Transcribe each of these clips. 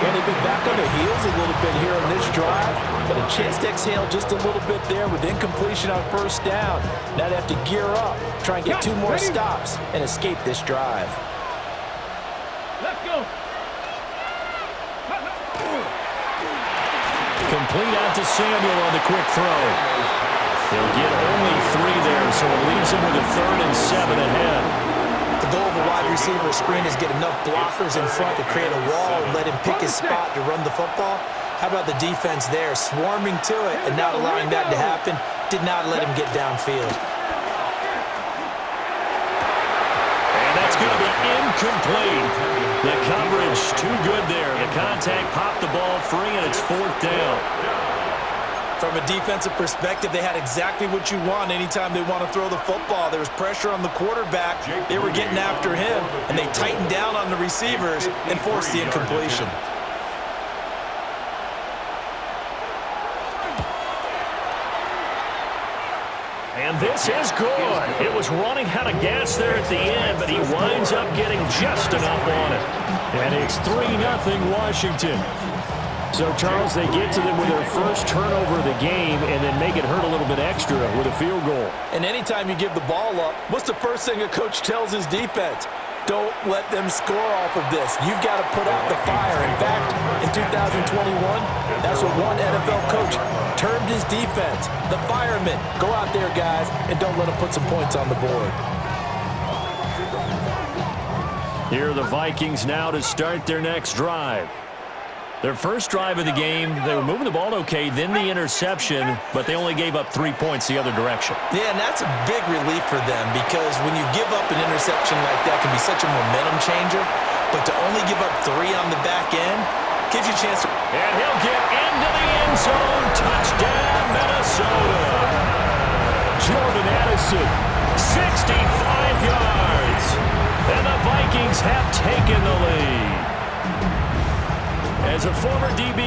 Well, they've been back on their heels a little bit here on this drive, but a chance to exhale just a little bit there with incompletion on first down. Now they have to gear up, try and get 2 more stops, and escape this drive. Let's go. Complete out to Samuel on the quick throw. He'll get only 3 there, so it leaves him with a 3rd and 7 ahead. The goal of a wide receiver screen is get enough blockers in front to create a wall and let him pick his spot to run the football. How about the defense there, swarming to it and not allowing that to happen? Did not let him get downfield. And that's going to be incomplete. The coverage too good there. The contact popped the ball free, and it's 4th down. From a defensive perspective, they had exactly what you want anytime they want to throw the football. There was pressure on the quarterback. They were getting after him, and they tightened down on the receivers and forced the incompletion. And this is good. It was running out of gas there at the end, but he winds up getting just enough on it. And it's 3-0 Washington. So, Charles, they get to them with their first turnover of the game and then make it hurt a little bit extra with a field goal. And anytime you give the ball up, what's the first thing a coach tells his defense? Don't let them score off of this. You've got to put out the fire. In fact, in 2021, that's what one NFL coach termed his defense. The firemen. Go out there, guys, and don't let them put some points on the board. Here are the Vikings now to start their next drive. Their first drive of the game, they were moving the ball okay, then the interception, but they only gave up 3 points the other direction. Yeah, and that's a big relief for them because when you give up an interception like that, it can be such a momentum changer, but to only give up 3 on the back end gives you a chance to... And he'll get into the end zone. Touchdown, Minnesota. Jordan Addison, 65 yards. And the Vikings have taken the lead. As a former DB,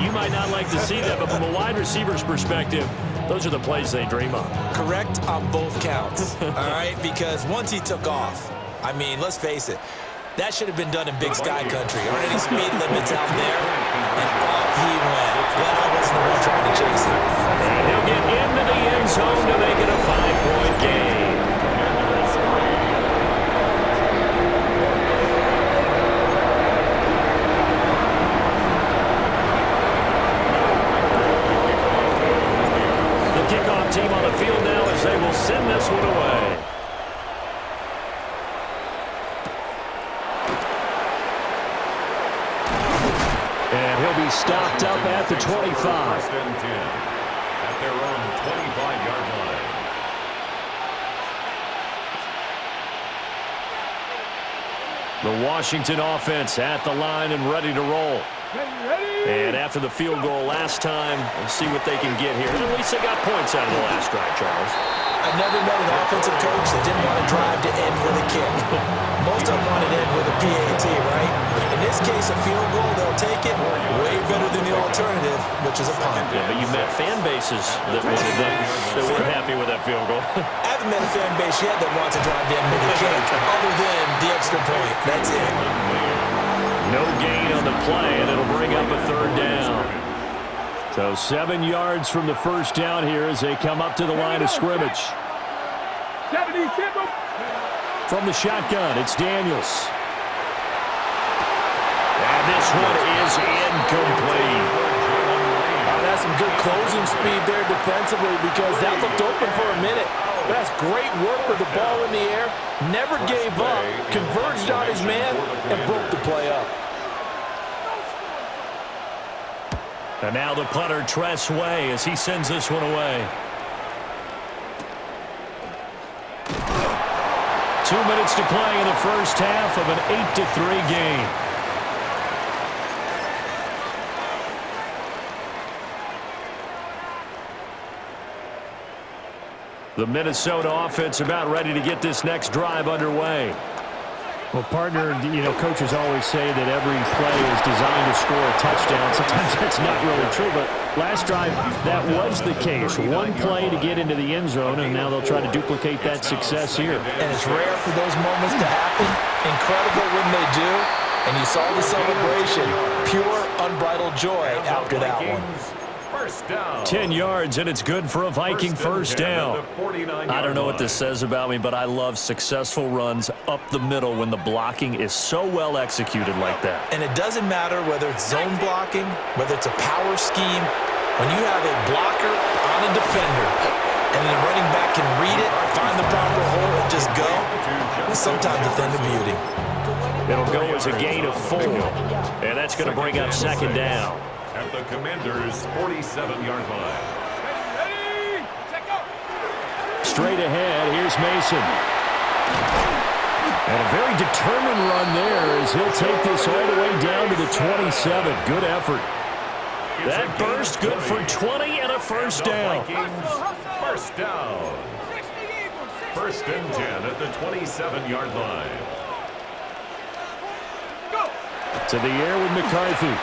you might not like to see that, but from a wide receiver's perspective, those are the plays they dream of. Correct on both counts, all right? Because once he took off, I mean, let's face it, that should have been done in Big Sky Country. Aren't any speed limits out there? And off he went. Glad I wasn't the one trying to chase him. And he'll get into the end zone to make it a 5-point game. Team on the field now as they will send this one away. And he'll be stopped up at the 25. First and 10 at their own 25-yard line. The Washington offense at the line and ready to roll. And after the field goal last time, we'll see what they can get here. At least they got points out of the last drive, Charles. I've never met an offensive coach that didn't want to drive to end with a kick. Most of them want to end with a PAT, right? In this case, a field goal, they'll take it. Way better than the alternative, which is a punt. Yeah, but you met fan bases that weren't happy with that field goal. I haven't met a fan base yet that wants to drive to end with a kick, other than the extra point. That's it. No gain on the play, and it'll bring up a 3rd down. So 7 yards from the first down here as they come up to the line of scrimmage. From the shotgun, it's Daniels. And this one is incomplete. That's some good closing speed there defensively because that looked open for a minute. But that's great work with the ball in the air. Never gave up, converged on his man, and broke the play up. And now the punter, Tress Way, as he sends this one away. 2 minutes to play in the first half of an 8-3 game. The Minnesota offense about ready to get this next drive underway. Well, partner, coaches always say that every play is designed to score a touchdown. Sometimes that's not really true, but last drive, that was the case. One play to get into the end zone, and now they'll try to duplicate that success here. And it's rare for those moments to happen. Incredible when they do. And you saw the celebration. Pure unbridled joy after that one. First down. 10 yards, and it's good for a Viking first down. I don't know what this says about me, but I love successful runs up the middle when the blocking is so well executed like that. And it doesn't matter whether it's zone blocking, whether it's a power scheme. When you have a blocker on a defender and the running back can read it, find the proper hole, and just go, it's sometimes a thing of beauty. It'll go as a gain of 4, and that's going to bring up second down. At the Commanders' 47-yard line. Straight ahead, here's Mason. And a very determined run there as he'll take this all the way down to the 27. Good effort. That burst good for 20 and a first down. First down. First and 10 at the 27-yard line. To the air with McCarthy.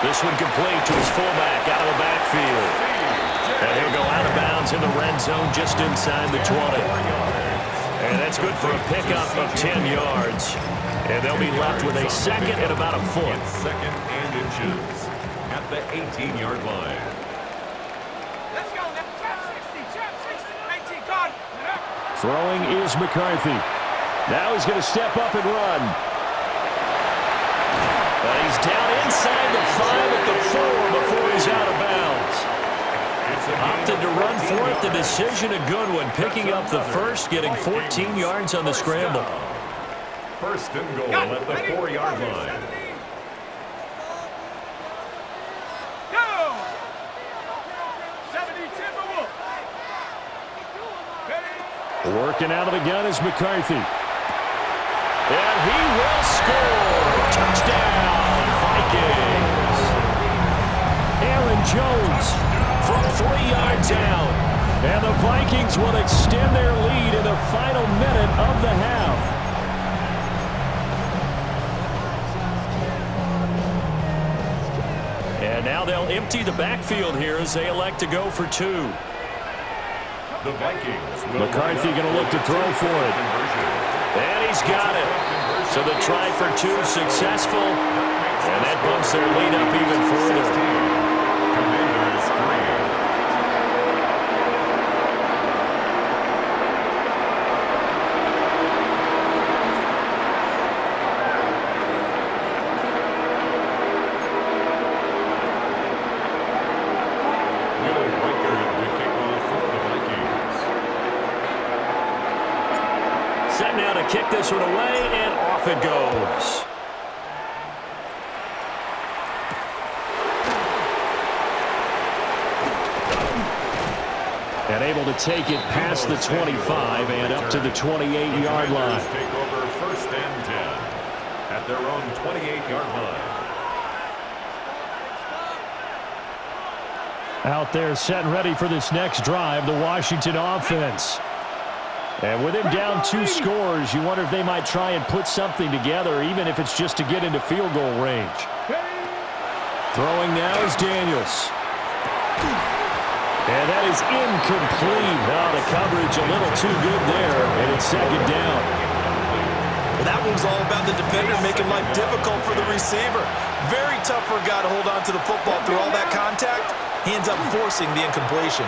This one complete to his fullback out of the backfield. And he'll go out of bounds in the red zone just inside the 20. And that's good for a pickup of 10 yards. And they'll be left with a second and about a foot. Second and inches at the 18-yard line. Let's go. Trap 60, 18, gone. Throwing is McCarthy. Now he's going to step up and run. But he's down inside the 5 at the 4 before he's out of bounds. Opted to run for it. The decision a good one. Picking up the first, getting 14 yards on the scramble. First and goal at the 4-yard line. Go! 70, Timberwolf. Working out of the gun is McCarthy. And he will score. Touchdown, Vikings. Aaron Jones From 3 yards out. And the Vikings will extend their lead in the final minute of the half. And now they'll empty the backfield here as they elect to go for 2. The Vikings will McCarthy going to look to throw for it. And he's got it. So the try for 2 successful. And that bumps their lead up even further. Commanders 3. Set now to kick this one away, and off it goes. And able to take it past the 25 and up to the 28-yard line. Take over first and 10 at their own 28-yard line. Out there set and ready for this next drive, the Washington offense. And with him down 2 scores, you wonder if they might try and put something together, even if it's just to get into field goal range. Throwing now is Daniels. And that is incomplete. Oh, the coverage a little too good there, and it's second down. Well, that one's all about the defender making life difficult for the receiver. Very tough for a guy to hold on to the football through all that contact. He ends up forcing the incompletion.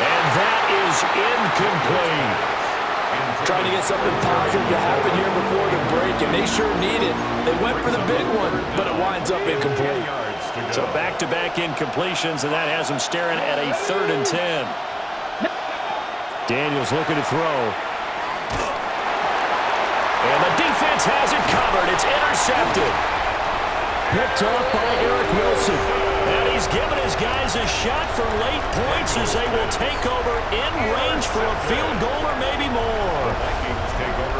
And that is incomplete. Trying to get something positive to happen here before the break, and they sure need it. They went for the big one, but it winds up incomplete. So back-to-back incompletions, and that has him staring at a 3rd and 10. Daniels looking to throw. And the defense has it covered. It's intercepted. Picked off by Eric Wilson. And he's given his guys a shot for late points as they will take over in range for a field goal or maybe more.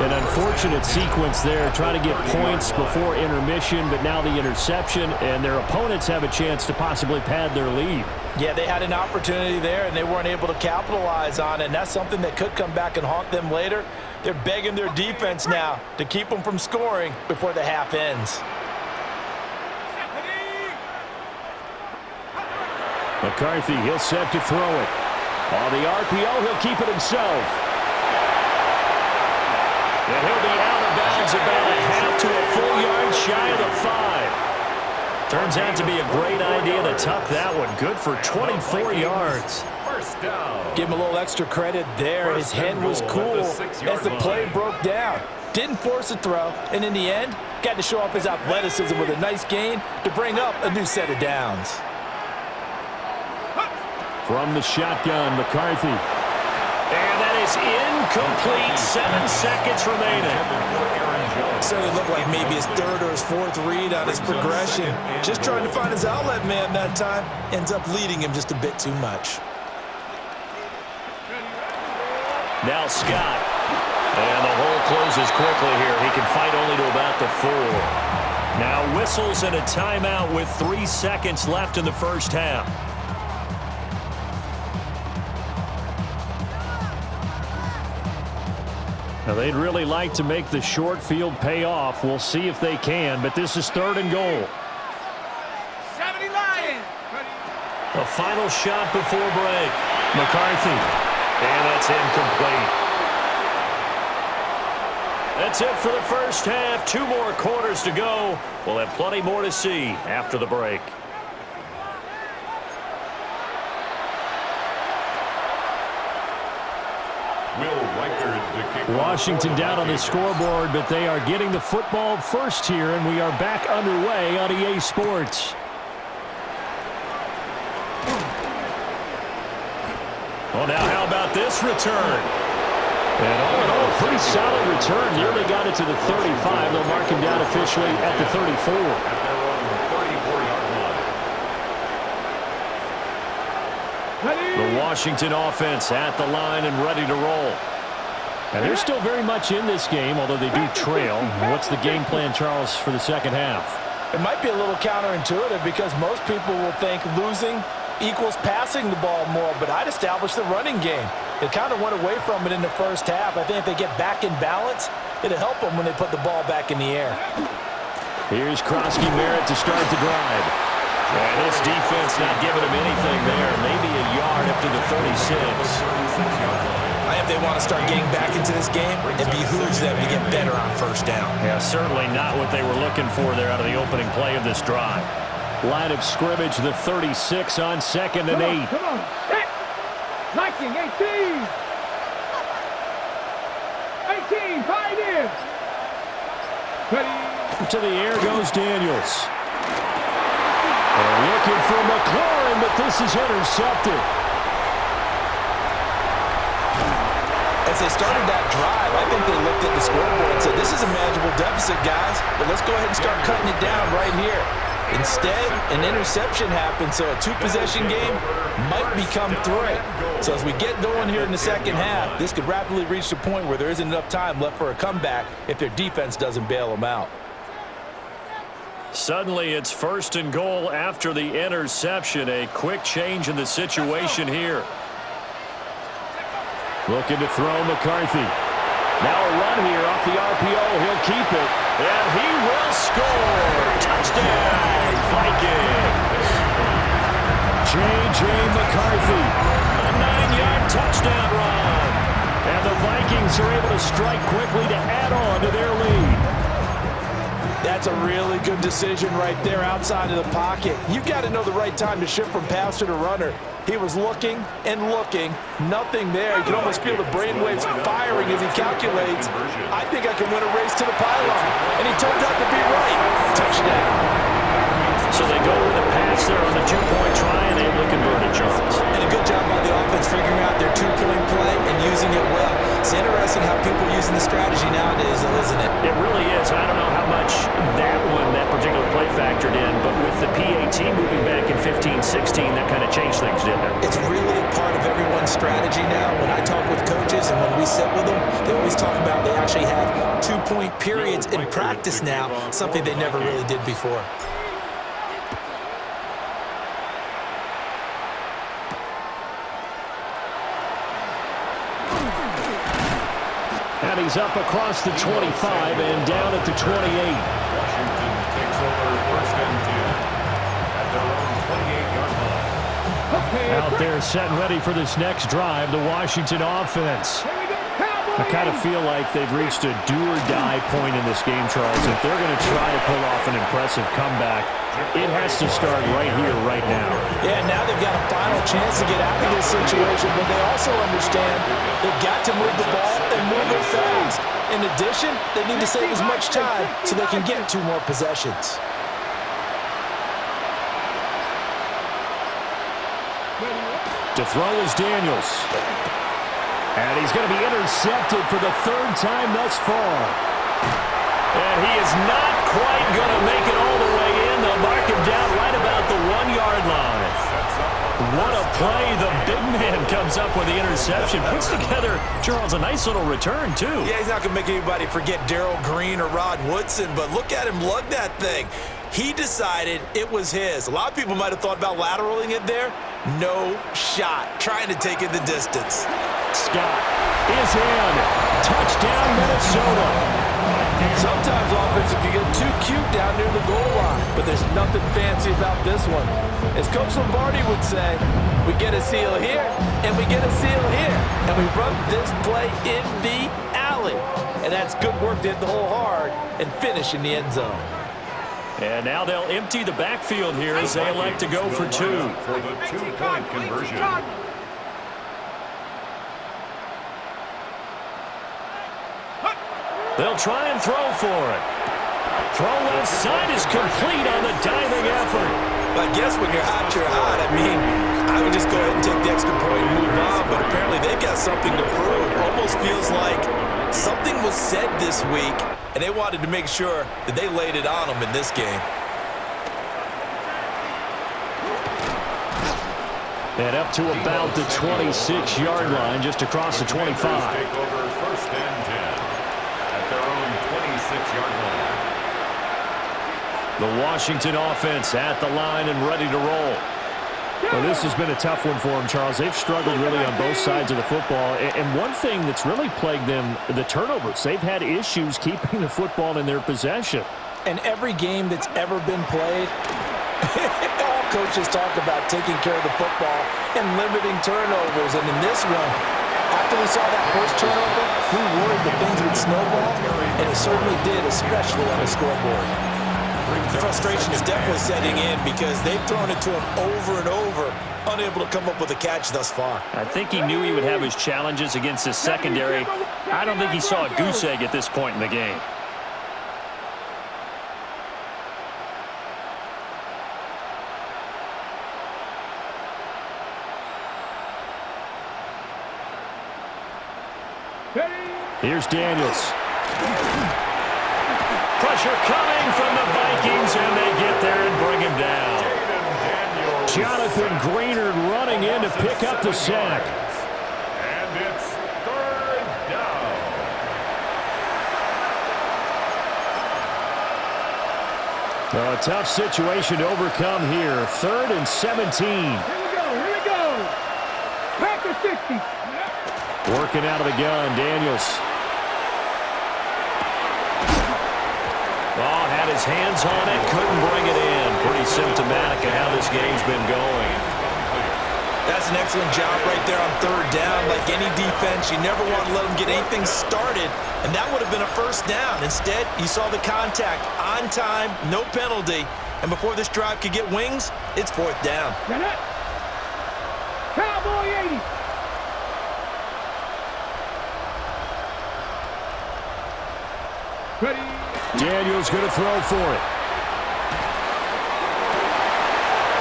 An unfortunate sequence there, trying to get points before intermission, but now the interception, and their opponents have a chance to possibly pad their lead. Yeah, they had an opportunity there, and they weren't able to capitalize on it, and that's something that could come back and haunt them later. They're begging their defense now to keep them from scoring before the half ends. McCarthy, he'll set to throw it. On the RPO, he'll keep it himself. And he'll be out of bounds is about a half to a full yard shy of the 5. Turns out to be a great idea to tuck that one. Good for 24 yards. First down. Give him a little extra credit there. His head was cool as the play broke down. Didn't force a throw, and in the end, got to show off his athleticism with a nice gain to bring up a new set of downs. From the shotgun, McCarthy. And that is incomplete. 7 seconds remaining. So it looked like maybe his third or his fourth read on his progression. Just trying to find his outlet man that time. Ends up leading him just a bit too much. Now Scott. And the hole closes quickly here. He can fight only to about the 4. Now whistles and a timeout with 3 seconds left in the first half. Now, they'd really like to make the short field pay off. We'll see if they can, but this is 3rd and goal. 70 Lions. A final shot before break. McCarthy. And that's incomplete. That's it for the first half. 2 more quarters to go. We'll have plenty more to see after the break. Washington down on the scoreboard, but they are getting the football first here, and we are back underway on EA Sports. Oh, now how about this return? And all in all, a pretty solid return. Nearly got it to the 35. They'll mark him down officially at the 34. The Washington offense at the line and ready to roll. And they're still very much in this game, although they do trail. What's the game plan, Charles, for the second half? It might be a little counterintuitive because most people will think losing equals passing the ball more, but I'd establish the running game. They kind of went away from it in the first half. I think if they get back in balance, it'll help them when they put the ball back in the air. Here's Krosky Merritt to start the drive. And this defense not giving him anything there. Maybe a yard up to the 36. If they want to start getting back into this game, it behooves them to get better on first down. Yeah, certainly not what they were looking for there out of the opening play of this drive. Line of scrimmage, the 36 on 2nd and 8. Come on. 19, 18. 18, fight in. To the air goes Daniels. And looking for McLaurin, but this is intercepted. As they started that drive, I think they looked at the scoreboard and said, this is a manageable deficit, guys, but let's go ahead and start cutting it down right here. Instead, an interception happened, so a 2-possession game might become 3. So as we get going here in the second half, this could rapidly reach the point where there isn't enough time left for a comeback if their defense doesn't bail them out. Suddenly, it's 1st and goal after the interception. A quick change in the situation here. Looking to throw McCarthy. Now a run here off the RPO. He'll keep it. And he will score. Touchdown, Vikings. J.J. McCarthy. A 9-yard touchdown run. And the Vikings are able to strike quickly to add on to their lead. That's a really good decision right there outside of the pocket. You've got to know the right time to shift from passer to runner. He was looking and looking, nothing there. You can almost feel the brainwaves firing as he calculates. I think I can win a race to the pylon. And he turns out to be right. Touchdown. So they go with a pass there on the 2-point try, and able to convert it, Charles. And a good job by the offense figuring out their 2-point play and using it well. It's interesting how people are using the strategy nowadays, isn't it? It really is. I don't know how much that particular play factored in, but with the PAT moving back in 15-16, that kind of changed things, didn't it? It's really a part of everyone's strategy now. When I talk with coaches and when we sit with them, they always talk about they actually have 2-point periods in practice now, something they never really did before. And he's up across the 25 and down at the 28. Washington takes over 1st and 10 at their own 28-yard line. Out there set and ready for this next drive, the Washington offense. I kind of feel like they've reached a do-or-die point in this game, Charles. If they're going to try to pull off an impressive comeback, it has to start right here, right now. Yeah, now they've got a final chance to get out of this situation, but they also understand they've got to move the ball and move it fast. In addition, they need to save as much time so they can get 2 more possessions. To throw is Daniels. And he's going to be intercepted for the 3rd time thus far. And he is not quite going to make it all the way in. They'll mark him down right about the 1-yard line. What a play. The big man comes up with the interception. Puts together, Charles, a nice little return, too. Yeah, he's not going to make anybody forget Darrell Green or Rod Woodson, but look at him lug that thing. He decided it was his. A lot of people might have thought about lateraling it there. No shot. Trying to take it the distance. Scott is in. Touchdown, Minnesota. Sometimes offenses can get too cute down near the goal line, but there's nothing fancy about this one. As Coach Lombardi would say, we get a seal here, and we get a seal here, and we run this play in the alley. And that's good work to hit the hole hard and finish in the end zone. And now they'll empty the backfield here as they elect to go for 2. For the 2-point conversion. They'll try and throw for it. Throw left side is complete on the diving effort. I guess when you're hot, you're hot. I mean, I would just go ahead and take the extra point and move on, but apparently they've got something to prove. Almost feels like something was said this week, and they wanted to make sure that they laid it on them in this game. And up to about the 26-yard line, just across the 25. Take over 1st and 10 at their own 26-yard line. The Washington offense at the line and ready to roll. Well, this has been a tough one for them, Charles. They've struggled really on both sides of the football. And one thing that's really plagued them, the turnovers. They've had issues keeping the football in their possession. And every game that's ever been played, all coaches talk about taking care of the football and limiting turnovers. And in this one, after we saw that first turnover, we worried that things would snowball, and it certainly did, especially on the scoreboard. The frustration is definitely setting in because they've thrown it to him over and over, unable to come up with a catch thus far. I think he knew he would have his challenges against his secondary. I don't think he saw a goose egg at this point in the game. Here's Daniels. Pressure coming from the Vikings, and they get there and bring him down. Jonathan Greenard running in to pick up the sack. And it's 3rd down. A tough situation to overcome here. 3rd and 17. Here we go. Packer 60. Working out of the gun, Daniels. Oh, had his hands on it, couldn't bring it in. Pretty symptomatic of how this game's been going. That's an excellent job right there on 3rd down. Like any defense, you never want to let them get anything started, and that would have been a 1st down. Instead, you saw the contact on time, no penalty, and before this drive could get wings, it's 4th down. Cowboy 80. Ready. Daniels going to throw for it.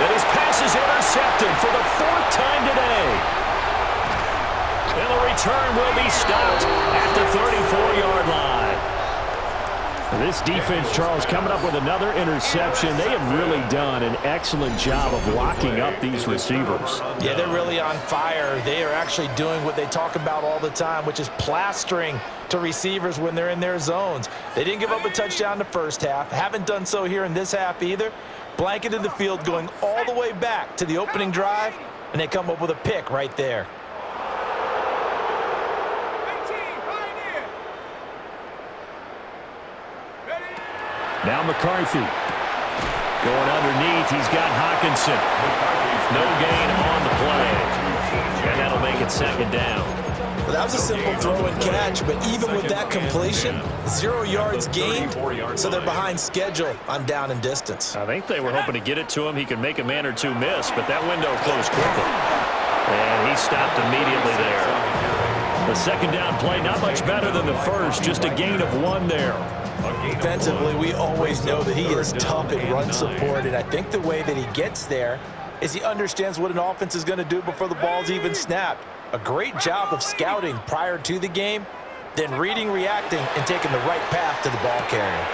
And his pass is intercepted for the 4th time today. And the return will be stopped at the 34-yard line. This defense, Charles, coming up with another interception. They have really done an excellent job of locking up these receivers. Yeah, they're really on fire. They are actually doing what they talk about all the time, which is plastering to receivers when they're in their zones. They didn't give up a touchdown in the first half. Haven't done so here in this half either. Blanketed the field going all the way back to the opening drive, and they come up with a pick right there. Now McCarthy. Going underneath, he's got Hawkinson. No gain on the play. And that'll make it 2nd down. Well, that was a simple throw and catch, but even with that completion, 0 yards gained, so they're behind schedule on down and distance. I think they were hoping to get it to him. He could make a man or two miss, but that window closed quickly. And he stopped immediately there. The second down play, not much better than the first, just a gain of 1 there. Defensively, we always know that he is tough in run support, and I think the way that he gets there is he understands what an offense is going to do before the ball's even snapped. A great job of scouting prior to the game, then reading, reacting, and taking the right path to the ball carrier.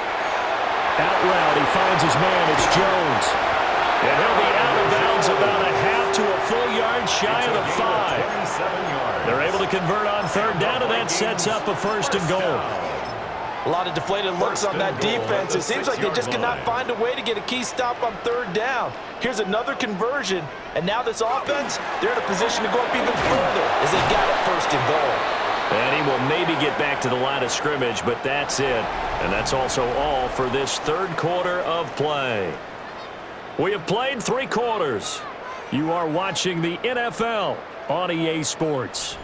Out route, he finds his man. It's Jones. And he'll be out of bounds about a half to a full yard shy of the 5. They're able to convert on third down, and that sets up a 1st and goal. A lot of deflated looks on that defense. It seems like they just cannot find a way to get a key stop on third down. Here's another conversion, and now this offense, they're in a position to go up even further as they got it 1st and goal. And he will maybe get back to the line of scrimmage, but that's it. And that's also all for this third quarter of play. We have played 3 quarters. You are watching the NFL on EA Sports.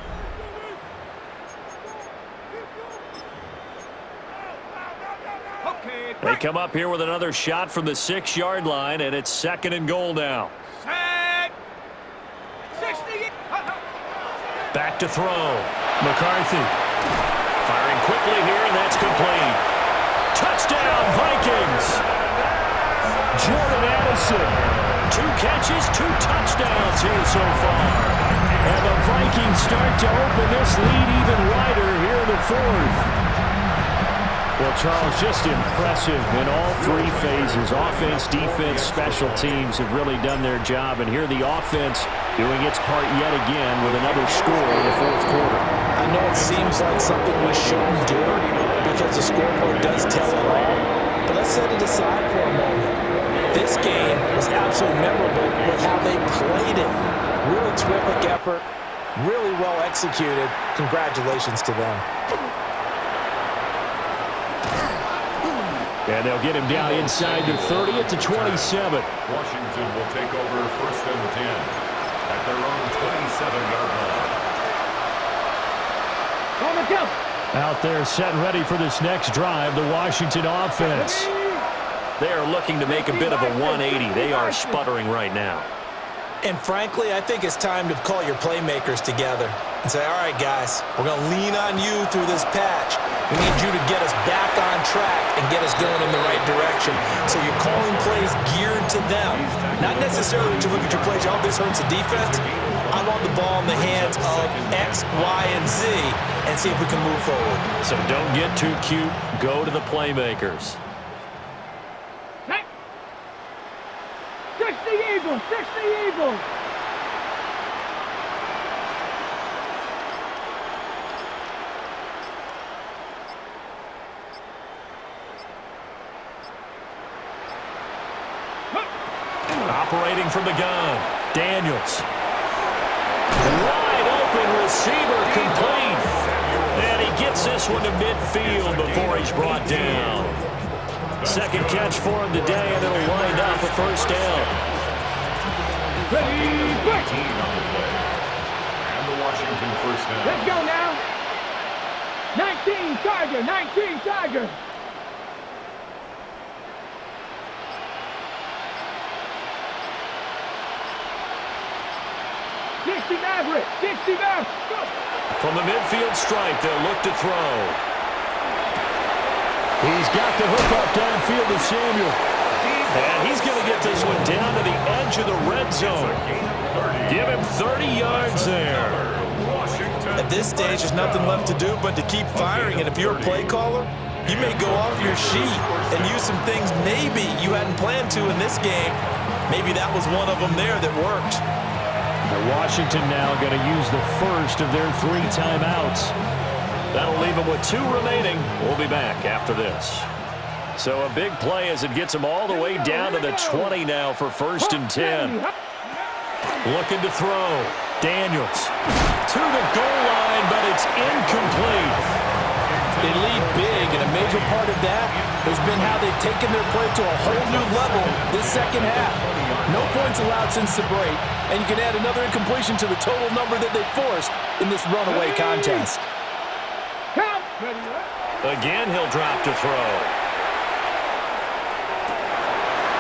They come up here with another shot from the 6-yard line, and it's 2nd and goal now. Back to throw. McCarthy. Firing quickly here, and that's complete. Touchdown, Vikings! Jordan Addison. 2 catches, 2 touchdowns here so far. And the Vikings start to open this lead even wider here in the 4th. Well, Charles, just impressive in all 3 phases. Offense, defense, special teams have really done their job. And here the offense doing its part yet again with another score in the 4th quarter. I know it seems like something we shouldn't do because the scoreboard does tell it all. But let's set it aside for a moment. This game was absolutely memorable with how they played it. Really terrific effort, really well executed. Congratulations to them. And they'll get him down inside the 30 at the 27. Washington will take over 1st and 10 at their own 27-yard line. Out there set and ready for this next drive, the Washington offense. They are looking to make a bit of a 180. They are sputtering right now. And frankly, I think it's time to call your playmakers together and say, all right, guys, we're going to lean on you through this patch. We need you to get us back on track and get us going in the right direction. So you're calling plays geared to them. Not necessarily when you look at your plays, oh, this hurts the defense. I want the ball in the hands of X, Y, and Z and see if we can move forward. So don't get too cute. Go to the playmakers. 60 Eagles! 60 Eagles! Operating from the gun, Daniels. Wide open receiver complete. And he gets this one to midfield before he's brought down. 2nd catch for him today, and it'll wind up a 1st down. Ready, quick! And the Washington 1st down. Let's go now! 19 Tiger! 19 Tiger! Maverick! 60 Maverick! From the midfield stripe, they'll look to throw. He's got the hook up downfield to Samuel. And he's going to get this one down to the edge of the red zone. Give him 30 yards there. At this stage, there's nothing left to do but to keep firing. And if you're a play caller, you may go off your sheet and use some things maybe you hadn't planned to in this game. Maybe that was one of them there that worked. Washington now going to use the first of their 3 timeouts. That'll leave them with 2 remaining. We'll be back after this. So a big play as it gets them all the way down to the 20 now for 1st and 10. Looking to throw. Daniels to the goal line, but it's incomplete. They lead big, and a major part of that has been how they've taken their play to a whole new level this second half. No points allowed since the break, and you can add another incompletion to the total number that they forced in this runaway contest. Count. Again, he'll drop to throw.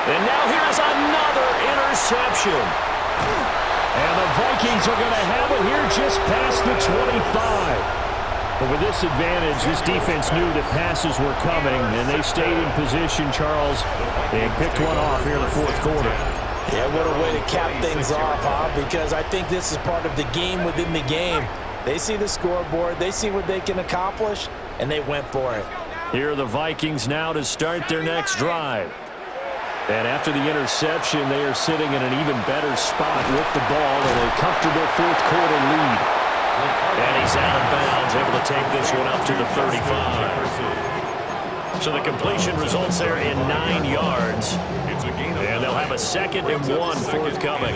And now here's another interception. And the Vikings are going to have it here just past the 25. But with this advantage, this defense knew that passes were coming, and they stayed in position, Charles, and picked one off here in the fourth quarter. Yeah, what a way to cap things off, huh? Because I think this is part of the game within the game. They see the scoreboard, they see what they can accomplish, and they went for it. Here are the Vikings now to start their next drive. And after the interception, they are sitting in an even better spot with the ball in a comfortable fourth quarter lead. And he's out of bounds, able to take this one up to the 35. So the completion results there in 9 yards. And they'll have a 2nd and 1 forthcoming.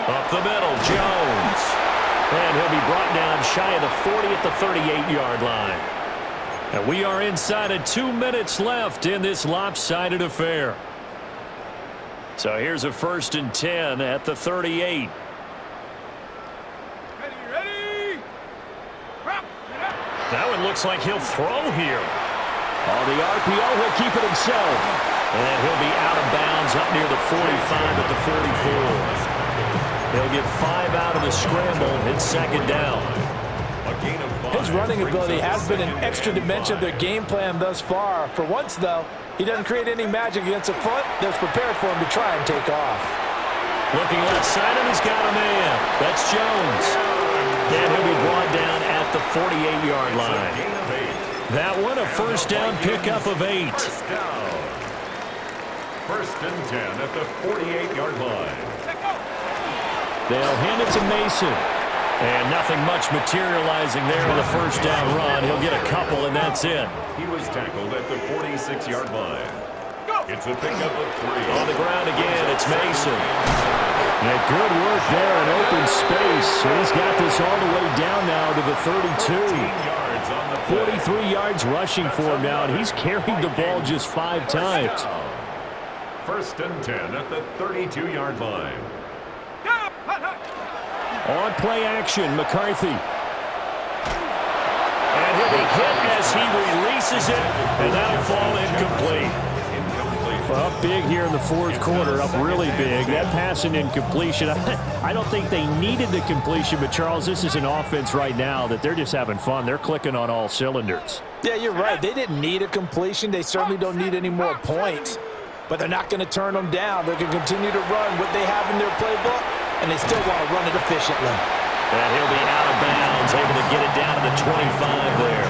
Up the middle, Jones. And he'll be brought down shy of the 40 at the 38-yard line. And we are inside of 2 minutes left in this lopsided affair. So here's a 1st and 10 at the 38. Ready. Now it looks like he'll throw here. On the RPO, he'll keep it himself. And he'll be out of bounds up near the 45 at the 44. He'll get 5 out of the scramble. It's 2nd down. His running ability has been an extra dimension of their game plan thus far. For once, though, he doesn't create any magic against a front that's prepared for him to try and take off. Looking left side, and he's got a man. That's Jones. And he'll be brought down at the 48-yard line. That one, a 1st down pickup of 8. 1st and 10 at the 48-yard line. They'll hand it to Mason. And nothing much materializing there on the 1st down run. He'll get a couple, and that's it. He was tackled at the 46-yard line. It's a pickup of 3. On the ground again, it's Mason. And good work there in open space. He's got this all the way down now to the 32. 43 yards rushing for him now, and he's carried the ball just 5 times. 1st and 10 at the 32-yard line. On play action, McCarthy. And he'll be hit as he releases it, and that'll fall incomplete. Well, up big here in the fourth quarter, up really big. That pass and incompletion, I don't think they needed the completion, but Charles, this is an offense right now that they're just having fun. They're clicking on all cylinders. Yeah, you're right. They didn't need a completion. They certainly don't need any more points, but they're not going to turn them down. They're going to continue to run what they have in their playbook, and they still want to run it efficiently. And he'll be out of bounds, able to get it down to the 25 there.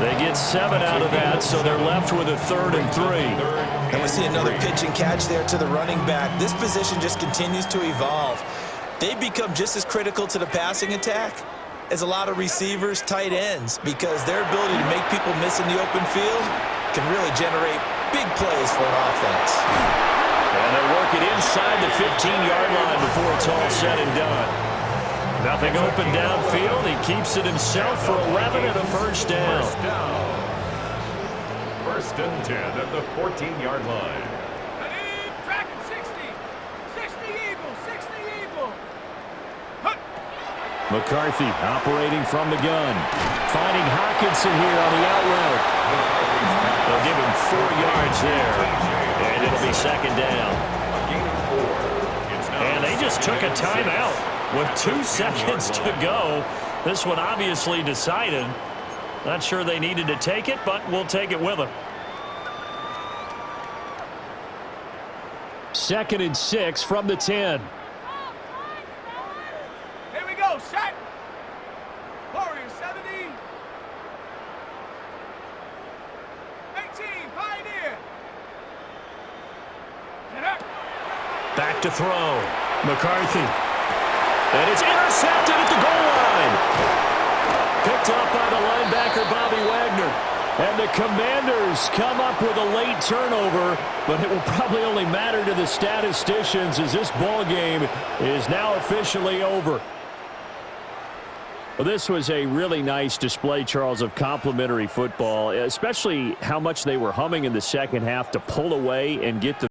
They get 7 out of that, so they're left with a 3rd and 3. And we see another pitch and catch there to the running back. This position just continues to evolve. They become just as critical to the passing attack as a lot of receivers, tight ends, because their ability to make people miss in the open field can really generate big plays for an offense. And they work it inside the 15-yard line before it's all said and done. Nothing open downfield. He keeps it himself for 11 and a 1st down. 1st and 10 at the 14-yard line. Track it, 60 Eagle, 60 Eagle. McCarthy operating from the gun. Finding Hawkinson here on the out route. They'll give him 4 yards there. And it'll be 2nd down. And they just took a timeout with 2 seconds to go. This one obviously decided. Not sure they needed to take it, but we'll take it with them. 2nd and 6 from the 10. Here we go, set. Warrior 70. 18, Pioneer. Back to throw. McCarthy. And it's intercepted at the goal line. Picked up by the linebacker, Bobby Wagner. And the Commanders come up with a late turnover, but it will probably only matter to the statisticians as this ball game is now officially over. Well, this was a really nice display, Charles, of complimentary football, especially how much they were humming in the second half to pull away and get the